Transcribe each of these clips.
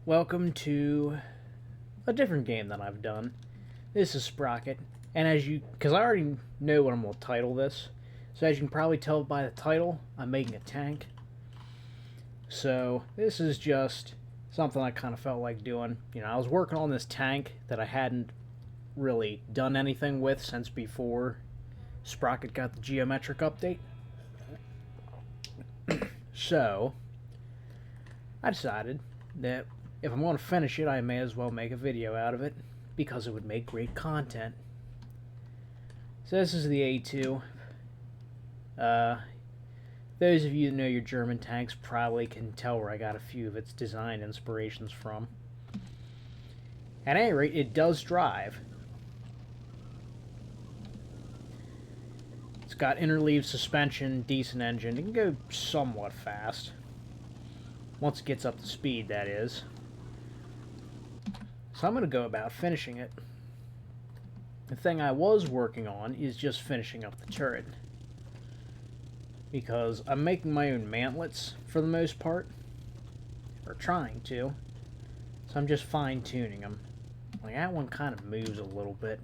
welcome to a different game that I've done. This is Sprocket, and because I already know what I'm going to title this, so as you can probably tell by the title, I'm making a tank. So this is just something I kind of felt like doing. I was working on this tank that I hadn't really done anything with since before Sprocket got the geometric update. So I decided that if I'm going to finish it, I may as well make a video out of it because it would make great content. So this is the A2. Those of you that know your German tanks probably can tell where I got a few of its design inspirations from. At any rate, it does drive. It's got interleave suspension, decent engine. It can go somewhat fast. Once it gets up to speed, that is. So I'm going to go about finishing it. The thing I was working on is just finishing up the turret. Because I'm making my own mantlets for the most part. Or trying to. So I'm just fine-tuning them. Like, that one kind of moves a little bit.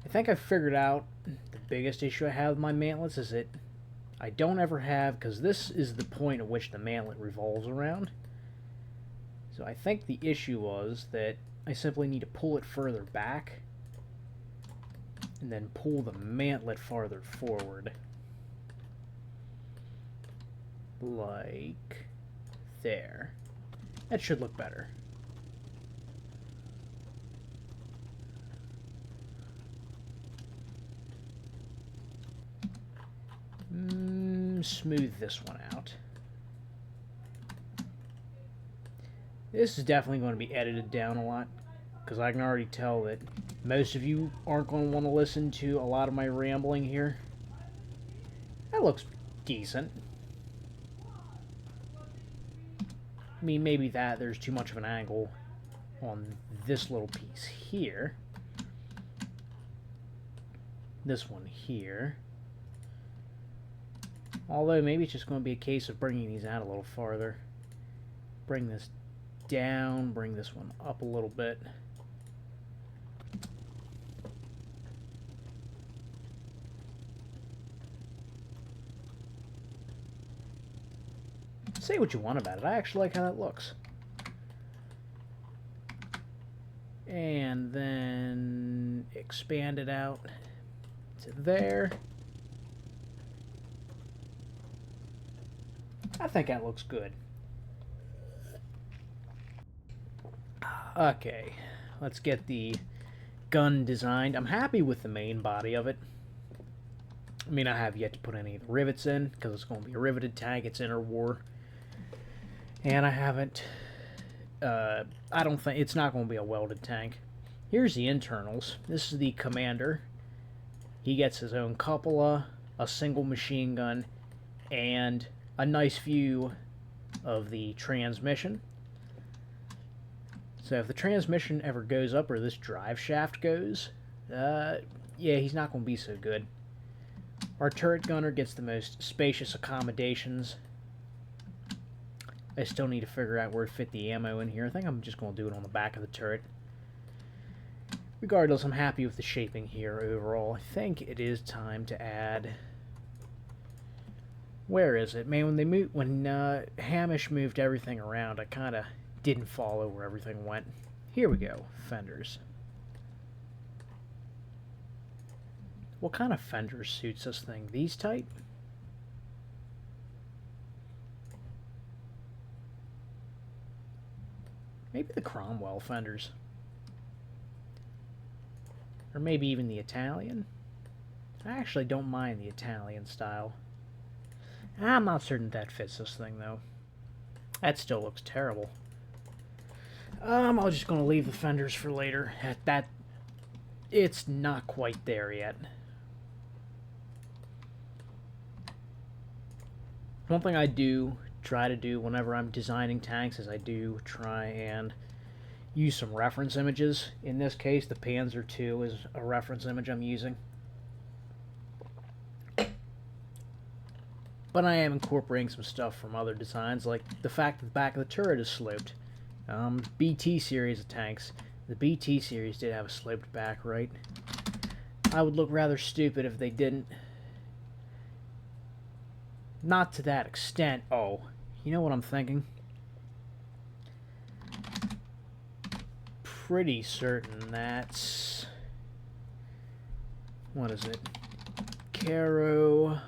I think I figured out the biggest issue I have with my mantlets is that I don't ever have, because this is the point at which the mantlet revolves around. So I think the issue was that I simply need to pull it further back and then pull the mantlet farther forward. Like there. That should look better. Smooth this one out. This is definitely going to be edited down a lot, because I can already tell that most of you aren't going to want to listen to a lot of my rambling here. That looks decent. I mean, maybe there's too much of an angle on this little piece here. This one here. Although, maybe it's just going to be a case of bringing these out a little farther. Bring this down, bring this one up a little bit. Say what you want about it. I actually like how that looks. And then expand it out to there. I think that looks good. Okay, let's get the gun designed. I'm happy with the main body of it. I mean, I have yet to put any of the rivets in, because it's going to be a riveted tank. It's interwar. And I haven't... I don't think... It's not going to be a welded tank. Here's the internals. This is the commander. He gets his own cupola, a single machine gun, and a nice view of the transmission. So if the transmission ever goes up, or this drive shaft goes, yeah, he's not going to be so good. Our turret gunner gets the most spacious accommodations. I still need to figure out where to fit the ammo in here. I think I'm just going to do it on the back of the turret. Regardless, I'm happy with the shaping here overall. I think it is time to add... Where is it? Man, when Hamish moved everything around, I kind of didn't follow where everything went. Here we go. Fenders. What kind of fenders suits this thing? These type? Maybe the Cromwell fenders. Or maybe even the Italian. I actually don't mind the Italian style. I'm not certain that fits this thing, though. That still looks terrible. I'm just going to leave the fenders for later. It's not quite there yet. One thing I do try to do whenever I'm designing tanks is I do try and use some reference images. In this case, the Panzer II is a reference image I'm using. But I am incorporating some stuff from other designs, like the fact that the back of the turret is sloped. BT series of tanks. The BT series did have a sloped back, right? I would look rather stupid if they didn't. Not to that extent. Oh, you know what I'm thinking? Pretty certain that's... What is it? Caro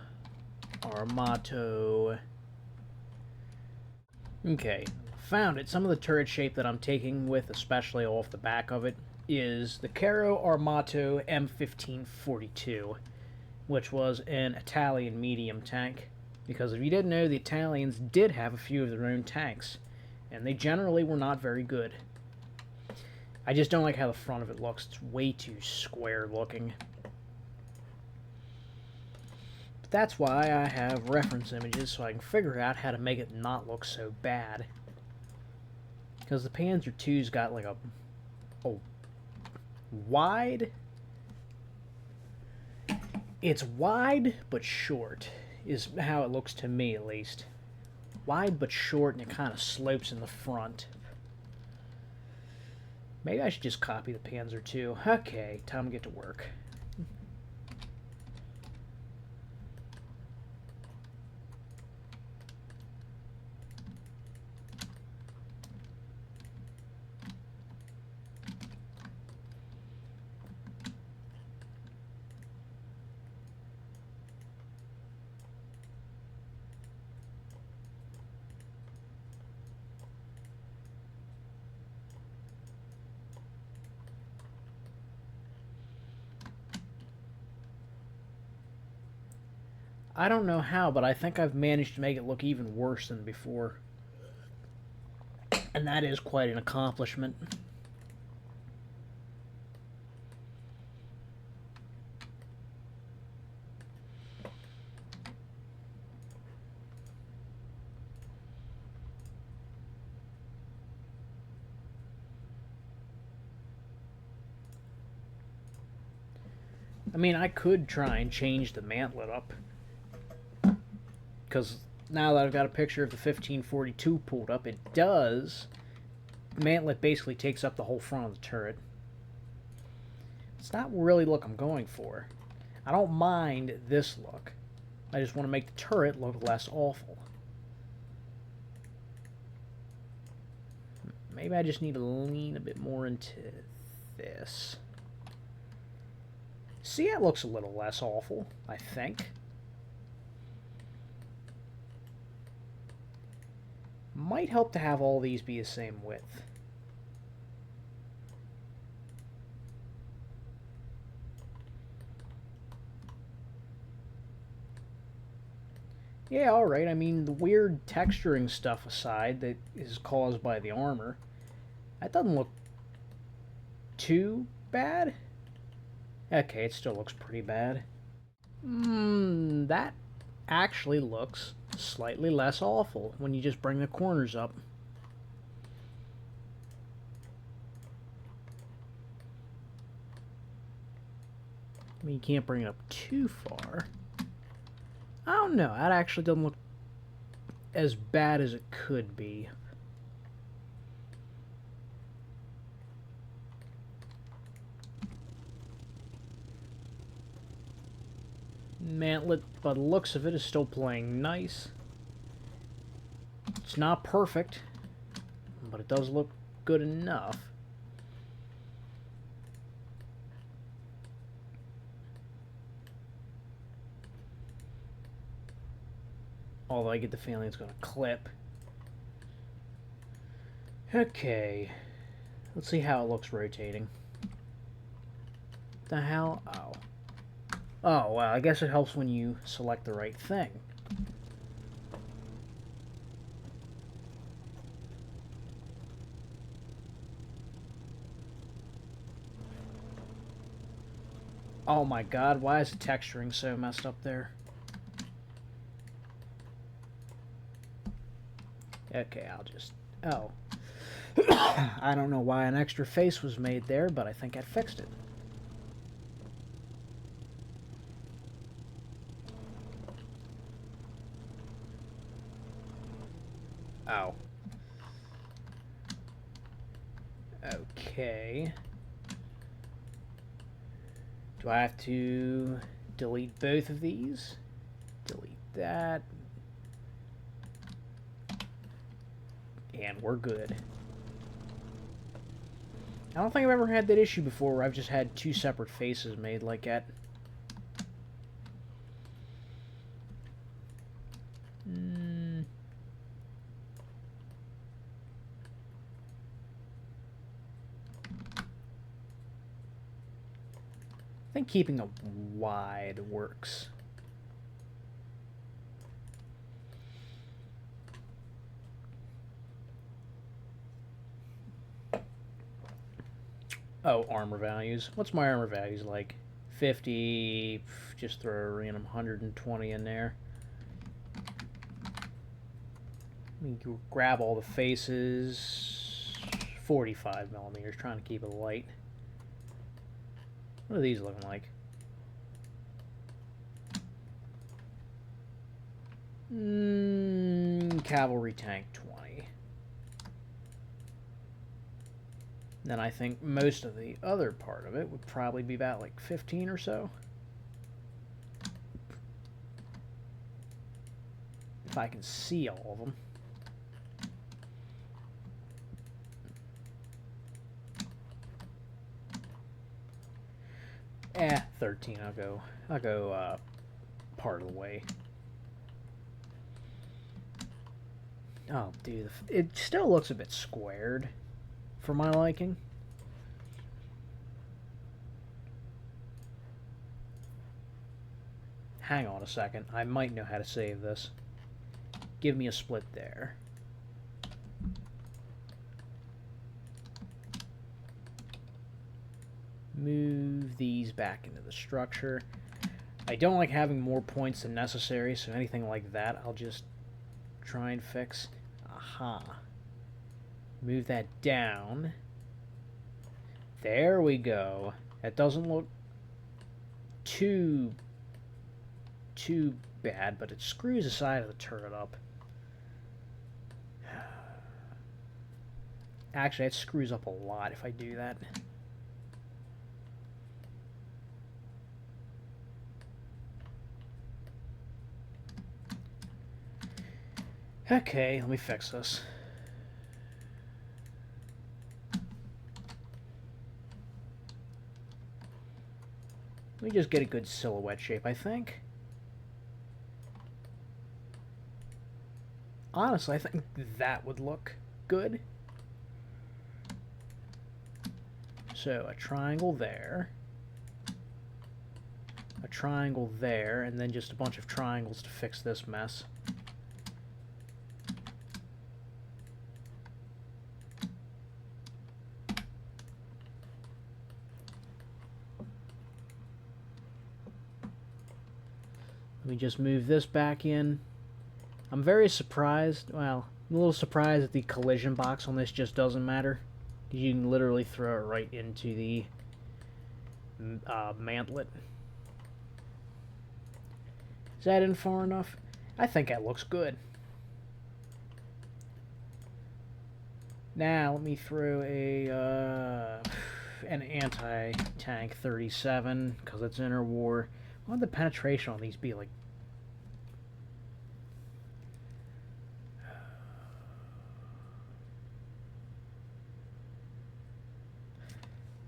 Armato. Okay, found it. Some of the turret shape that I'm taking with, especially off the back of it, is the Caro Armato M1542, which was an Italian medium tank. Because if you didn't know, the Italians did have a few of their own tanks, and they generally were not very good. I just don't like how the front of it looks. It's way too square looking. But that's why I have reference images, so I can figure out how to make it not look so bad. Because the Panzer II's got like a wide... It's wide but short, is how it looks to me at least. Wide but short, and it kind of slopes in the front. Maybe I should just copy the Panzer II. Okay, time to get to work. I don't know how, but I think I've managed to make it look even worse than before. And that is quite an accomplishment. I mean, I could try and change the mantlet up. Because now that I've got a picture of the 1542 pulled up, it does. The mantlet basically takes up the whole front of the turret. It's not really the look I'm going for. I don't mind this look. I just want to make the turret look less awful. Maybe I just need to lean a bit more into this. See, it looks a little less awful, I think. Might help to have all these be the same width. Yeah, alright, I mean, the weird texturing stuff aside that is caused by the armor, that doesn't look too bad. Okay, it still looks pretty bad. That actually looks slightly less awful when you just bring the corners up. I mean, you can't bring it up too far. I don't know, that actually doesn't look as bad as it could be. Mantlet, by the looks of it, is still playing nice. It's not perfect, but it does look good enough. Although I get the feeling it's going to clip. Okay. Let's see how it looks rotating. The hell? Oh. Oh, well, I guess it helps when you select the right thing. Oh my god, why is the texturing so messed up there? Okay, I'll just... Oh. I don't know why an extra face was made there, but I think I fixed it. Oh. Okay. Do I have to delete both of these? Delete that. And we're good. I don't think I've ever had that issue before where I've just had two separate faces made like that. I think keeping them wide works. Oh, armor values. What's my armor values like? 50, just throw a random 120 in there. Let me grab all the faces. 45 millimeters, trying to keep it light. What are these looking like? Cavalry tank 20. Then I think most of the other part of it would probably be about like 15 or so. If I can see all of them. 13. I'll go part of the way. Oh, dude, it still looks a bit squared for my liking. Hang on a second. I might know how to save this. Give me a split there. Move these back into the structure. I don't like having more points than necessary, so anything like that I'll just try and fix. Aha. Move that down. There we go. That doesn't look too bad, but it screws the side of the turret up. Actually, it screws up a lot if I do that. Okay, let me fix this. Let me just get a good silhouette shape, I think. Honestly, I think that would look good. So, a triangle there. A triangle there, and then just a bunch of triangles to fix this mess. Let me just move this back in. I'm very surprised. Well, I'm a little surprised that the collision box on this just doesn't matter. You can literally throw it right into the mantlet. Is that in far enough? I think that looks good. Now let me throw a an anti-tank 37 because it's interwar. What would the penetration on these be like?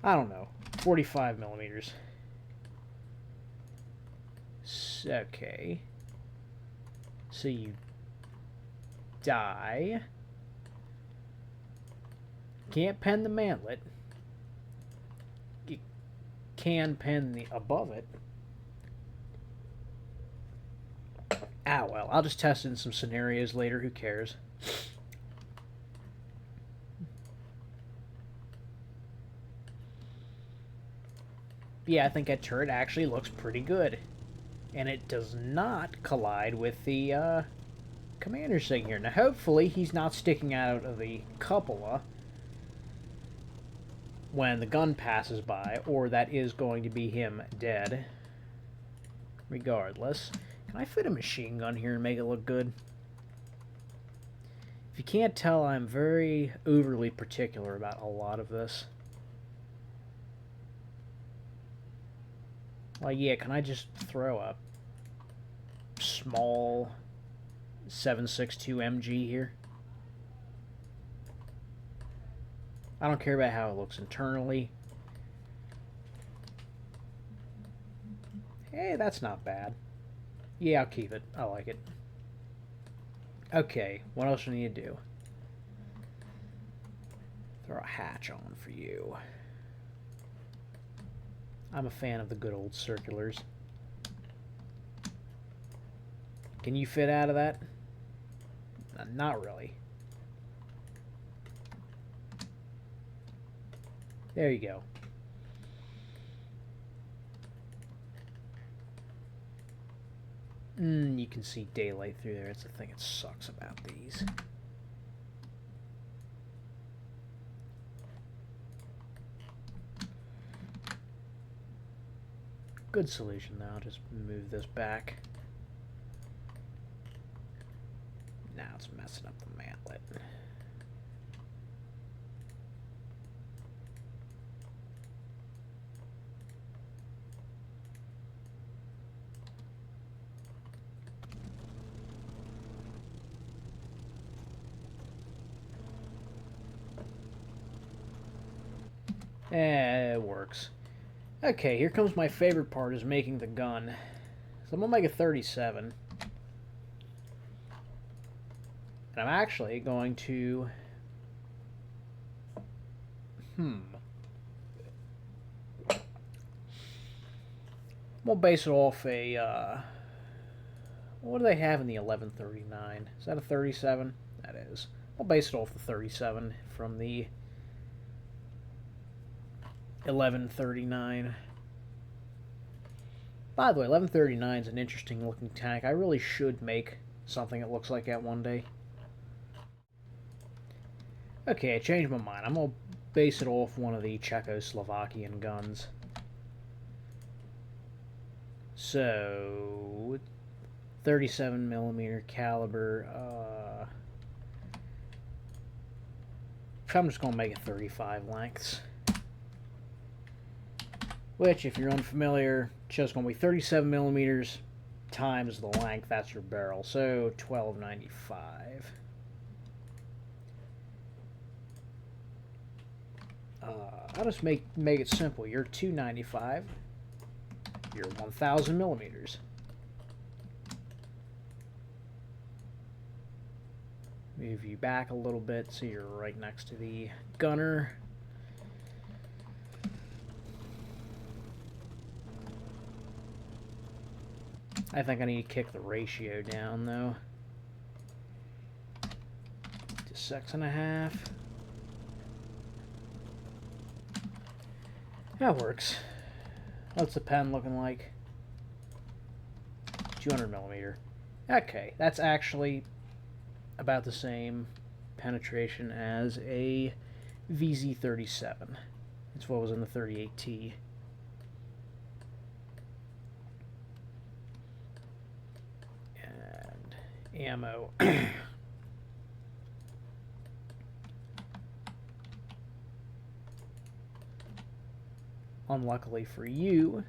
I don't know. 45 millimeters. Okay. So you die. Can't pen the mantlet. You can pen the above it. Ah, well, I'll just test it in some scenarios later. Who cares? Yeah, I think that turret actually looks pretty good. And it does not collide with the commander's thing here. Now, hopefully, he's not sticking out of the cupola when the gun passes by, or that is going to be him dead. Regardless. Can I fit a machine gun here and make it look good? If you can't tell, I'm very overly particular about a lot of this. Like, yeah, can I just throw a small 7.62 MG here? I don't care about how it looks internally. Hey, that's not bad. Yeah, I'll keep it. I like it. Okay, what else do I need to do? Throw a hatch on for you. I'm a fan of the good old circulars. Can you fit out of that? Not really. There you go. You can see daylight through there. It's the thing that sucks about these. Good solution, though. I'll just move this back. Now it's messing up the mantlet. It works. Okay, here comes my favorite part, is making the gun. So I'm going to make a 37. And I'm actually going to... I'm going to base it off a... what do they have in the 1139? Is that a 37? That is. I'll base it off the 37 from the 1139. By the way, 1139 is an interesting looking tank. I really should make something that looks like that one day. Okay, I changed my mind. I'm going to base it off one of the Czechoslovakian guns. So, 37mm caliber. I'm just going to make it 35 lengths. Which, if you're unfamiliar, it's just going to be 37mm times the length. That's your barrel. So, 1295. I'll just make it simple. You're 295. You're 1,000 millimeters. Move you back a little bit so you're right next to the gunner. I think I need to kick the ratio down, though, to 6.5. That works. What's the pen looking like? 200mm. Okay, that's actually about the same penetration as a VZ37. It's what was in the 38T. Ammo. Unluckily for you,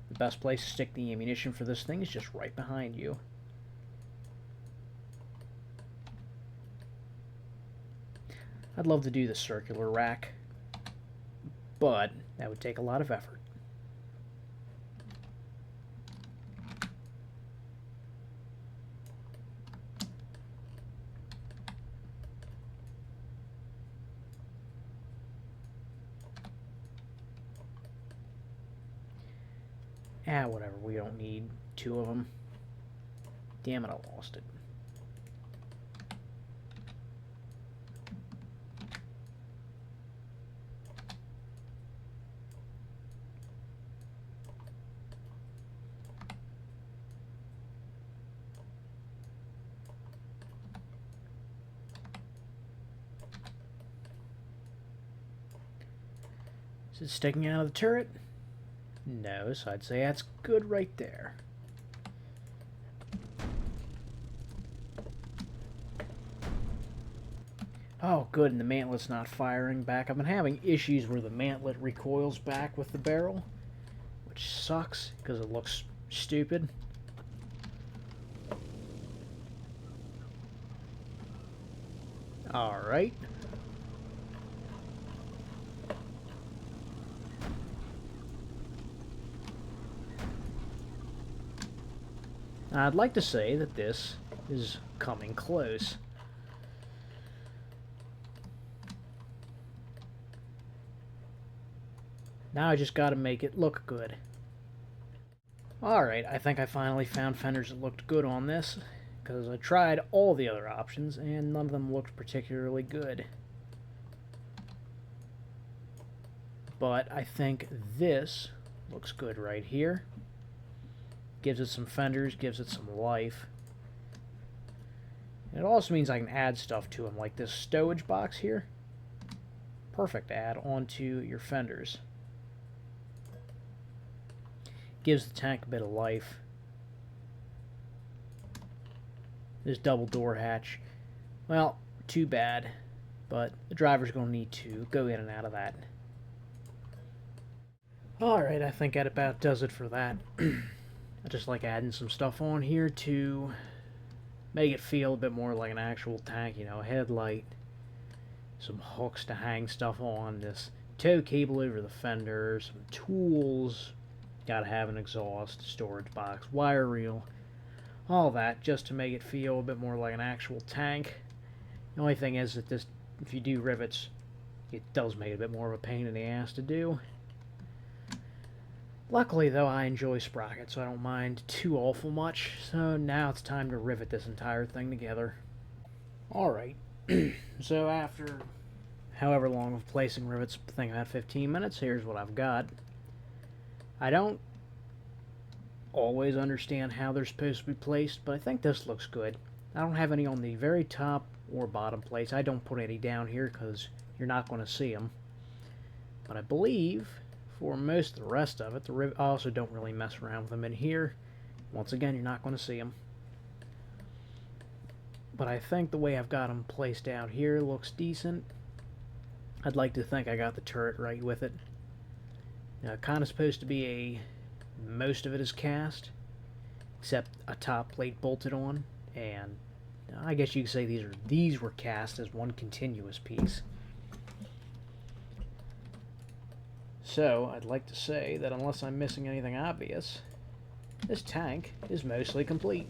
the best place to stick the ammunition for this thing is just right behind you. I'd love to do the circular rack, but that would take a lot of effort. Whatever, we don't need two of them. Damn it, I lost it. Is it sticking out of the turret? No, so I'd say that's good right there. Oh, good, and the mantlet's not firing back. I've been having issues where the mantlet recoils back with the barrel, which sucks because it looks stupid. Alright. I'd like to say that this is coming close. Now I just gotta make it look good. Alright, I think I finally found fenders that looked good on this, because I tried all the other options and none of them looked particularly good. But I think this looks good right here. Gives it some fenders, gives it some life. And it also means I can add stuff to them, like this stowage box here. Perfect add onto your fenders. Gives the tank a bit of life. This double door hatch, well, too bad, but the driver's going to need to go in and out of that. Alright, I think that about does it for that. I just like adding some stuff on here to make it feel a bit more like an actual tank, you know, a headlight, some hooks to hang stuff on, this tow cable over the fender, some tools, gotta have an exhaust, storage box, wire reel, all that just to make it feel a bit more like an actual tank. The only thing is that this, if you do rivets, it does make it a bit more of a pain in the ass to do. Luckily, though, I enjoy Sprocket, so I don't mind too awful much. So now it's time to rivet this entire thing together. Alright, so after however long of placing rivets, I think about 15 minutes, here's what I've got. I don't always understand how they're supposed to be placed, but I think this looks good. I don't have any on the very top or bottom plates. I don't put any down here because you're not going to see them. But I believe for most of the rest of it, I also don't really mess around with them in here. Once again, you're not going to see them. But I think the way I've got them placed out here looks decent. I'd like to think I got the turret right with it. Now, kind of supposed to be most of it is cast, except a top plate bolted on, and I guess you could say these were cast as one continuous piece. So, I'd like to say that unless I'm missing anything obvious, this tank is mostly complete.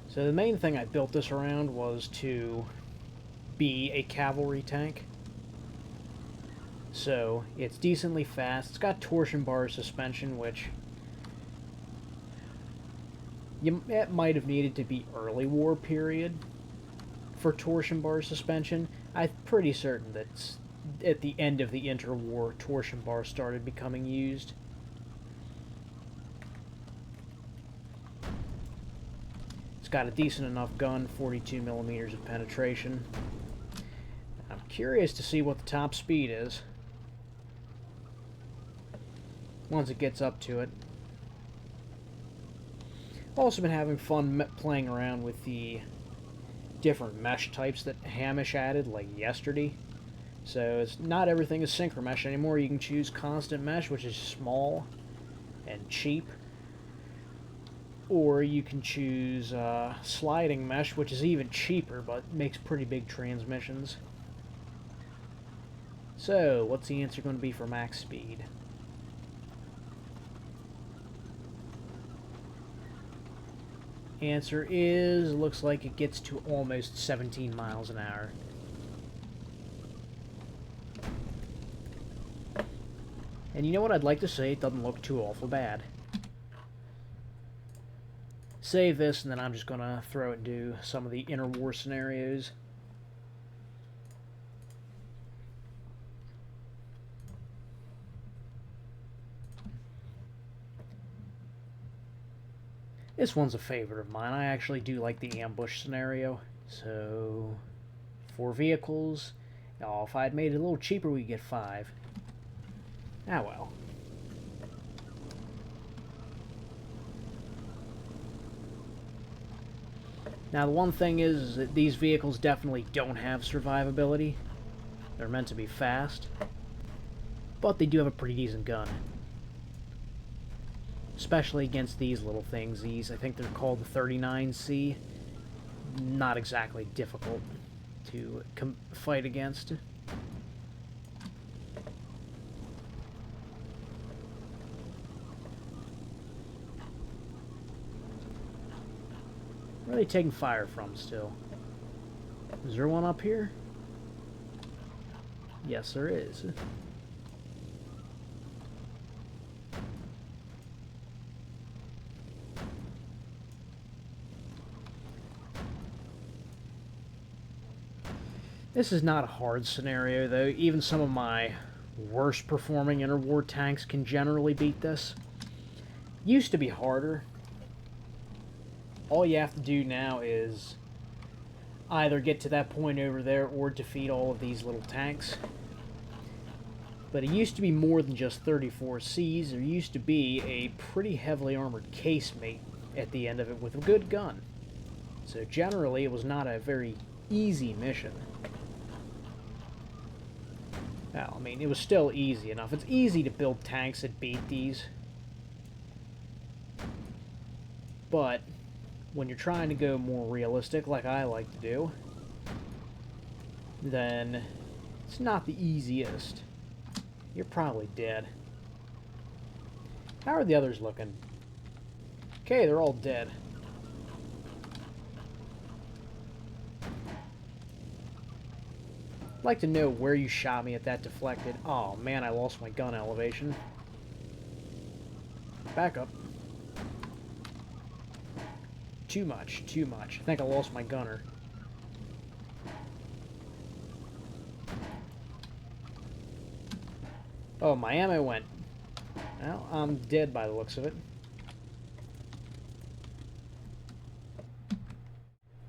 So the main thing I built this around was to be a cavalry tank. So, it's decently fast. It's got torsion bar suspension, which it might have needed to be early war period for torsion bar suspension. I'm pretty certain that at the end of the interwar, torsion bar started becoming used. It's got a decent enough gun, 42 millimeters of penetration. I'm curious to see what the top speed is once it gets up to it. I've also been having fun playing around with the different mesh types that Hamish added, like yesterday. So it's not everything is synchro mesh anymore. You can choose constant mesh, which is small and cheap, or you can choose sliding mesh, which is even cheaper but makes pretty big transmissions. So what's the answer going to be for max speed? Answer is, looks like it gets to almost 17 miles an hour. And you know what, I'd like to say it doesn't look too awful bad. Save this, and then I'm just going to throw it into some of the interwar scenarios. This one's a favorite of mine. I actually do like the ambush scenario. So, 4 vehicles. Oh, if I had made it a little cheaper, we'd get 5. Ah, well. Now, the one thing is that these vehicles definitely don't have survivability. They're meant to be fast, but they do have a pretty decent gun. Especially against these little things. These, I think they're called the 39C. Not exactly difficult to fight against. Where are they taking fire from still? Is there one up here? Yes, there is. This is not a hard scenario, though. Even some of my worst performing interwar tanks can generally beat this. Used to be harder. All you have to do now is either get to that point over there or defeat all of these little tanks. But it used to be more than just 34Cs. There used to be a pretty heavily armored casemate at the end of it with a good gun. So generally it was not a very easy mission. Well, I mean, it was still easy enough. It's easy to build tanks that beat these. But when you're trying to go more realistic, like I like to do, then it's not the easiest. You're probably dead. How are the others looking? Okay, they're all dead. I'd like to know where you shot me at that deflected. Oh man, I lost my gun elevation. Back up. Too much, too much. I think I lost my gunner. Oh, my ammo went. Well, I'm dead by the looks of it.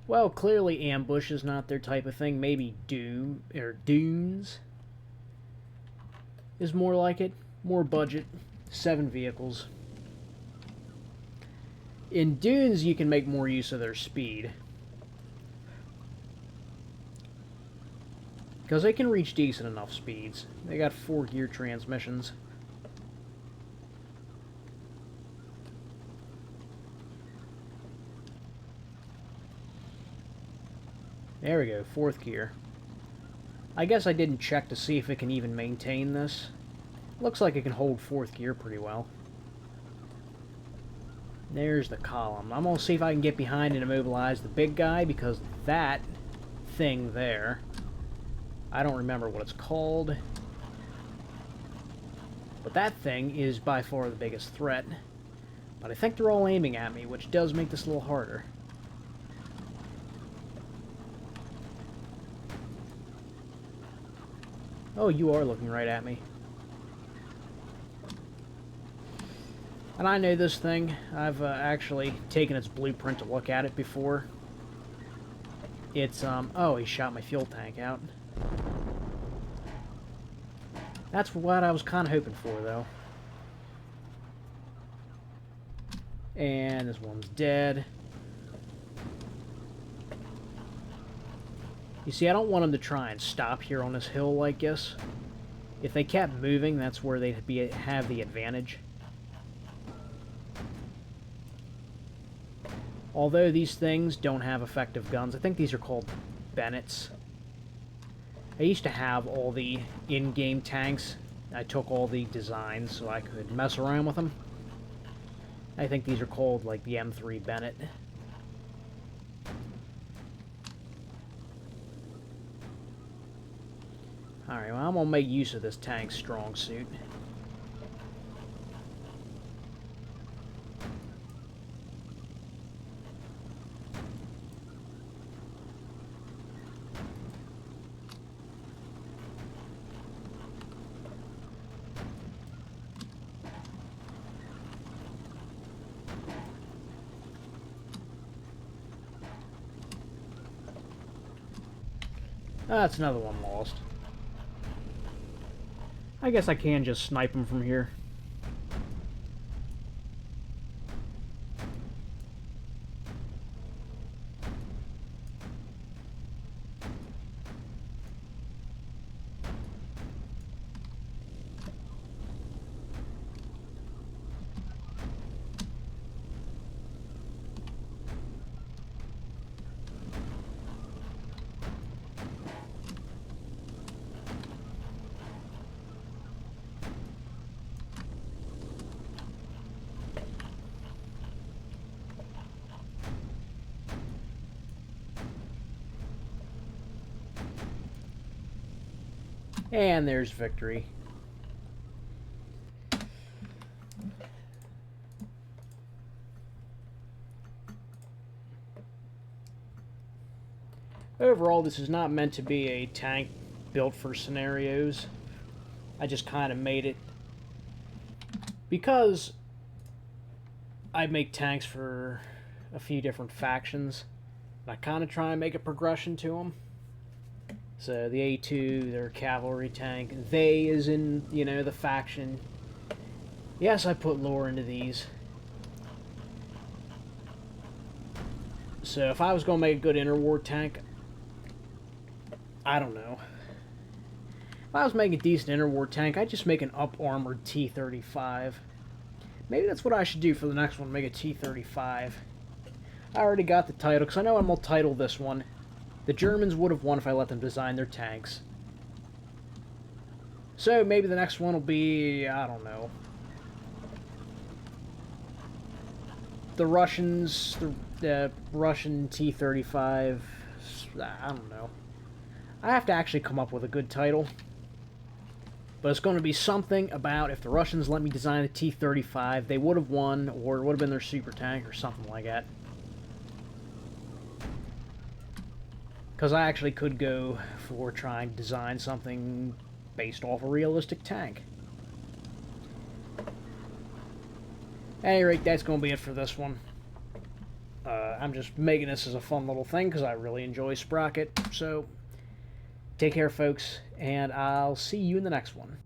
Well, clearly ambush is not their type of thing. Maybe dunes is more like it. More budget. 7 vehicles. In dunes, you can make more use of their speed. Because they can reach decent enough speeds. They got 4-gear transmissions. There we go, 4th gear. I guess I didn't check to see if it can even maintain this. Looks like it can hold 4th gear pretty well. There's the column. I'm going to see if I can get behind and immobilize the big guy, because that thing there, I don't remember what it's called, but that thing is by far the biggest threat. But I think they're all aiming at me, which does make this a little harder. Oh, you are looking right at me. And I know this thing. I've actually taken its blueprint to look at it before. It's, oh, he shot my fuel tank out. That's what I was kind of hoping for, though. And this one's dead. You see, I don't want them to try and stop here on this hill like this. If they kept moving, that's where they'd have the advantage. Although these things don't have effective guns. I think these are called Bennett's. I used to have all the in-game tanks. I took all the designs so I could mess around with them. I think these are called, like, the M3 Bennett. Alright, well, I'm going to make use of this tank's strong suit. That's another one lost. I guess I can just snipe him from here. And there's victory. Overall, this is not meant to be a tank built for scenarios. I just kind of made it because I make tanks for a few different factions. I kind of try and make a progression to them. So the A2, their cavalry tank. They is in, you know, the faction. Yes, I put lore into these. So if I was going to make a good interwar tank, I don't know. If I was making a decent interwar tank, I'd just make an up-armored T-35. Maybe that's what I should do for the next one, make a T-35. I already got the title, because I know I'm going to title this one. The Germans would have won if I let them design their tanks. So maybe the next one will be, I don't know. The Russians, the Russian T-35, I don't know. I have to actually come up with a good title. But it's going to be something about if the Russians let me design a T-35, they would have won, or it would have been their super tank, or something like that. Because I actually could go for trying to design something based off a realistic tank. At any rate, that's going to be it for this one. I'm just making this as a fun little thing because I really enjoy Sprocket. So, take care, folks, and I'll see you in the next one.